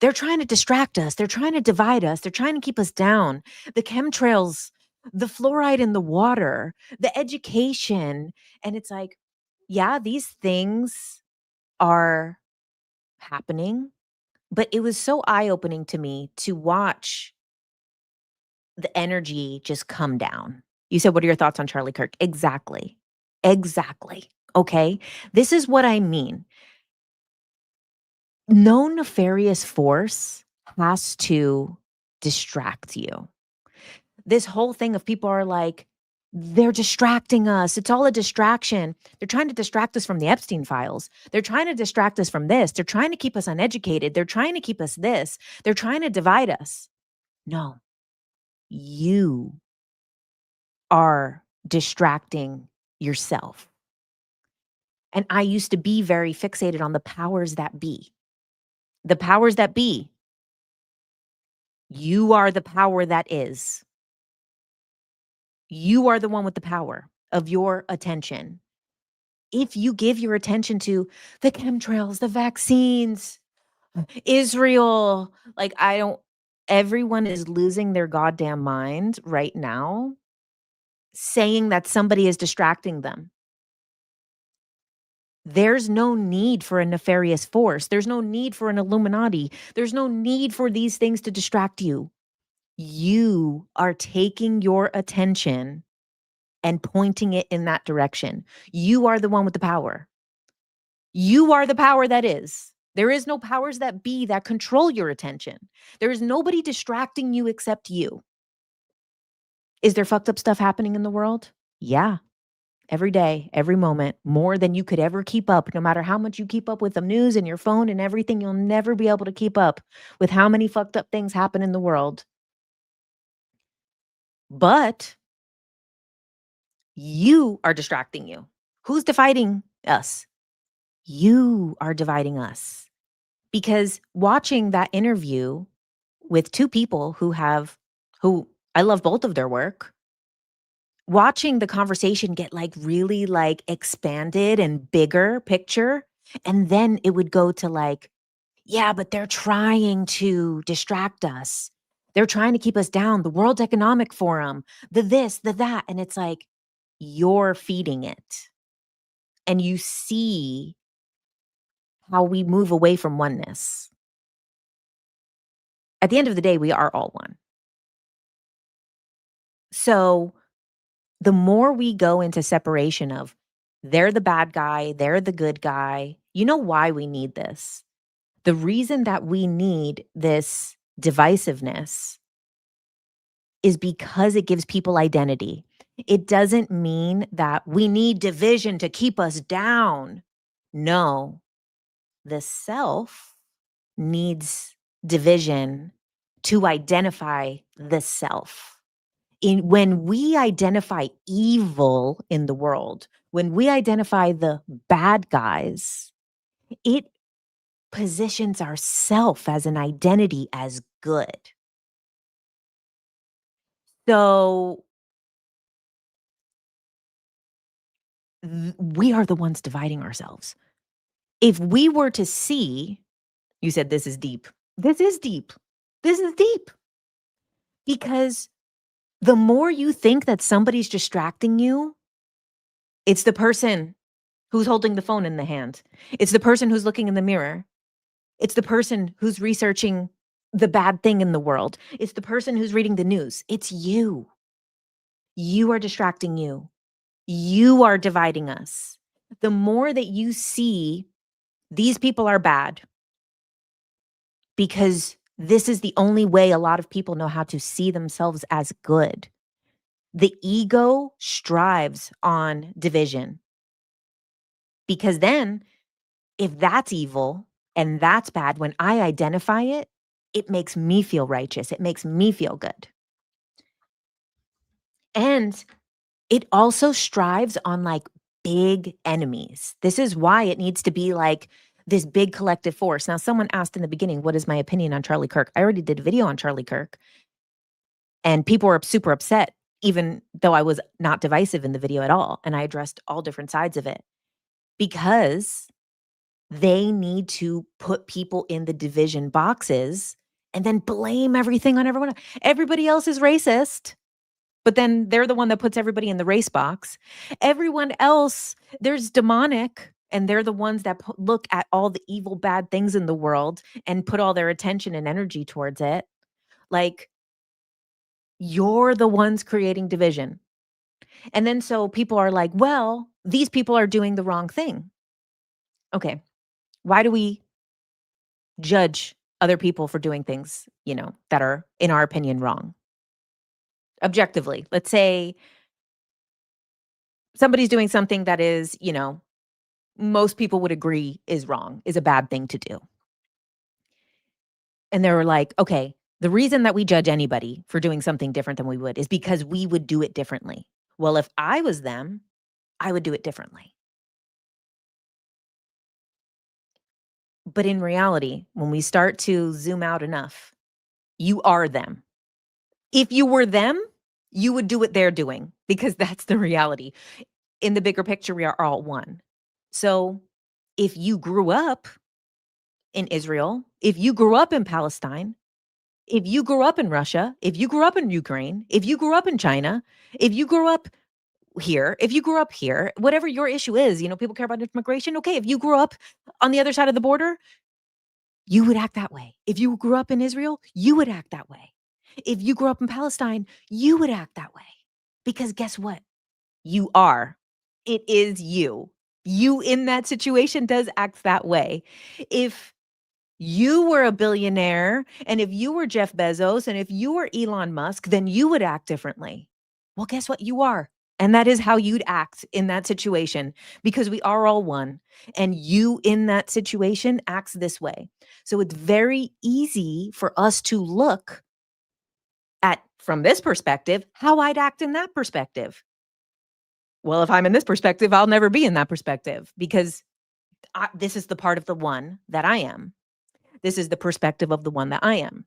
They're trying to distract us. They're trying to divide us. They're trying to keep us down. The chemtrails, the fluoride in the water, the education. And it's like, yeah, these things are happening, but it was so eye-opening to me to watch the energy just come down. You said, what are your thoughts on Charlie Kirk? Exactly. Exactly. Okay. This is what I mean. No nefarious force has to distract you. This whole thing of people are like, they're distracting us. It's all a distraction. They're trying to distract us from the Epstein files. They're trying to distract us from this. They're trying to keep us uneducated. They're trying to keep us this. They're trying to divide us. No, you are distracting yourself. And I used to be very fixated on the powers that be. The powers that be. You are the power that is. You are the one with the power of your attention. If you give your attention to the chemtrails, the vaccines, Israel, like everyone is losing their goddamn mind right now, saying that somebody is distracting them. There's no need for a nefarious force. There's no need for an Illuminati. There's no need for these things to distract you. You are taking your attention and pointing it in that direction. You are the one with the power. You are the power that is. There is no powers that be that control your attention. There is nobody distracting you except you. Is there fucked up stuff happening in the world? Yeah. Every day, every moment, more than you could ever keep up. No matter how much you keep up with the news and your phone and everything, you'll never be able to keep up with how many fucked up things happen in the world. But you are distracting you. Who's dividing us? You are dividing us. Because watching that interview with two people who I love both of their work, watching the conversation get like really like expanded and bigger picture, and then it would go to like, yeah, but they're trying to distract us. They're trying to keep us down. The World Economic Forum, the this, the that. And it's like, you're feeding it. And you see how we move away from oneness. At the end of the day, we are all one. So the more we go into separation of they're the bad guy, they're the good guy, you know why we need this? The reason that we need this divisiveness is because it gives people identity. It doesn't mean that we need division to keep us down. No, the self needs division to identify the self. When we identify evil in the world, when we identify the bad guys, it positions ourself as an identity as good. So we are the ones dividing ourselves. If we were to see, you said this is deep. This is deep. This is deep. Because the more you think that somebody's distracting you, it's the person who's holding the phone in the hand. It's the person who's looking in the mirror. It's the person who's researching the bad thing in the world. It's the person who's reading the news. It's you. You are distracting you. You are dividing us. The more that you see these people are bad, because this is the only way a lot of people know how to see themselves as good. The ego strives on division. Because then, if that's evil and that's bad, when I identify it, it makes me feel righteous. It makes me feel good. And it also strives on like big enemies. This is why it needs to be like this big collective force. Now, someone asked in the beginning, what is my opinion on Charlie Kirk? I already did a video on Charlie Kirk, and people were super upset, even though I was not divisive in the video at all. And I addressed all different sides of it, because They need to put people in the division boxes and then blame everything on everyone. Everybody else is racist, but then they're the one that puts everybody in the race box. Everyone else, there's demonic, and they're the ones that look at all the evil, bad things in the world and put all their attention and energy towards it. Like, you're the ones creating division. And then so people are like, well, these people are doing the wrong thing. Okay. Why do we judge other people for doing things, that are, in our opinion, wrong? Objectively, let's say somebody's doing something that is, most people would agree is wrong, is a bad thing to do. And they were like, okay, the reason that we judge anybody for doing something different than we would is because we would do it differently. Well, if I was them, I would do it differently. But in reality, when we start to zoom out enough, you are them. If you were them, you would do what they're doing because that's the reality. In the bigger picture, we are all one. So if you grew up in Israel, if you grew up in Palestine, if you grew up in Russia, if you grew up in Ukraine, if you grew up in China, if you grew up here, if you grew up here, whatever your issue is, people care about immigration. Okay, if you grew up on the other side of the border, you would act that way. If you grew up in Israel, you would act that way. If you grew up in Palestine, you would act that way. Because guess what? You are. It is you. You in that situation does act that way. If you were a billionaire, and if you were Jeff Bezos, and if you were Elon Musk, then you would act differently. Well, guess what? You are. And that is how you'd act in that situation because we are all one. And you in that situation acts this way. So it's very easy for us to look at, from this perspective, how I'd act in that perspective. Well, if I'm in this perspective, I'll never be in that perspective because this is the part of the one that I am. This is the perspective of the one that I am.